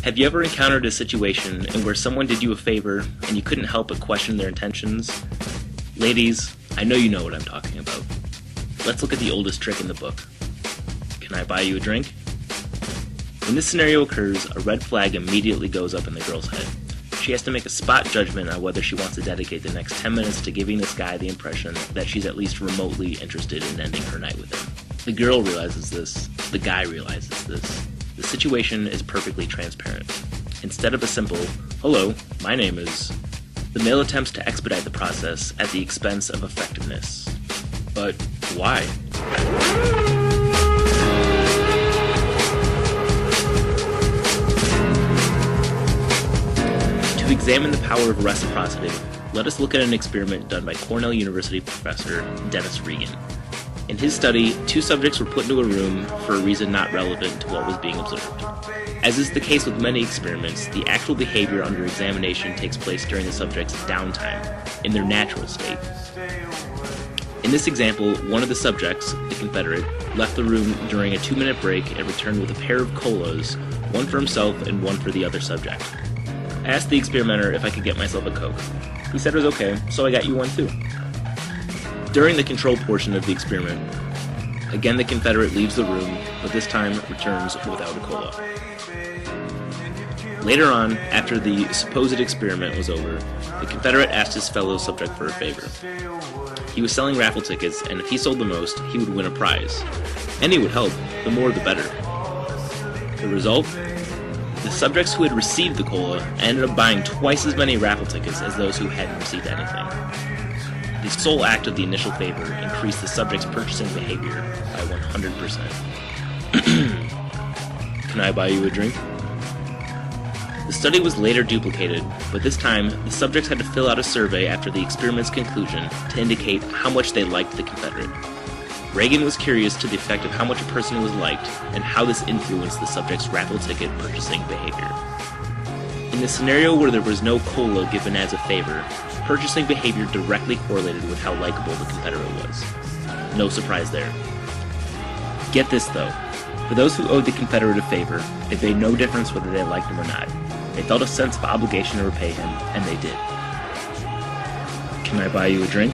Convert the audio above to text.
Have you ever encountered a situation in where someone did you a favor and you couldn't help but question their intentions? Ladies, I know you know what I'm talking about. Let's look at the oldest trick in the book. Can I buy you a drink? When this scenario occurs, a red flag immediately goes up in the girl's head. She has to make a spot judgment on whether she wants to dedicate the next 10 minutes to giving this guy the impression that she's at least remotely interested in ending her night with him. The girl realizes this. The guy realizes this. The situation is perfectly transparent. Instead of a simple, "Hello, my name is," the male attempts to expedite the process at the expense of effectiveness. But why? To examine the power of reciprocity, let us look at an experiment done by Cornell University professor Dennis Regan. In his study, two subjects were put into a room for a reason not relevant to what was being observed. As is the case with many experiments, the actual behavior under examination takes place during the subject's downtime, in their natural state. In this example, one of the subjects, the Confederate, left the room during a 2-minute break and returned with a pair of colas, one for himself and one for the other subject. I asked the experimenter if I could get myself a Coke. He said it was okay, so I got you one too. During the control portion of the experiment, again the Confederate leaves the room, but this time returns without a cola. Later on, after the supposed experiment was over, the Confederate asked his fellow subject for a favor. He was selling raffle tickets, and if he sold the most, he would win a prize. Any would help, the more the better. The result? The subjects who had received the cola ended up buying twice as many raffle tickets as those who hadn't received anything. The sole act of the initial favor increased the subject's purchasing behavior by 100%. Can I buy you a drink? The study was later duplicated, but this time the subjects had to fill out a survey after the experiment's conclusion to indicate how much they liked the Confederate. Reagan was curious to the effect of how much a person was liked and how this influenced the subject's raffle ticket purchasing behavior. In the scenario where there was no cola given as a favor, purchasing behavior directly correlated with how likable the Confederate was. No surprise there. Get this though, for those who owed the Confederate a favor, it made no difference whether they liked him or not. They felt a sense of obligation to repay him, and they did. Can I buy you a drink?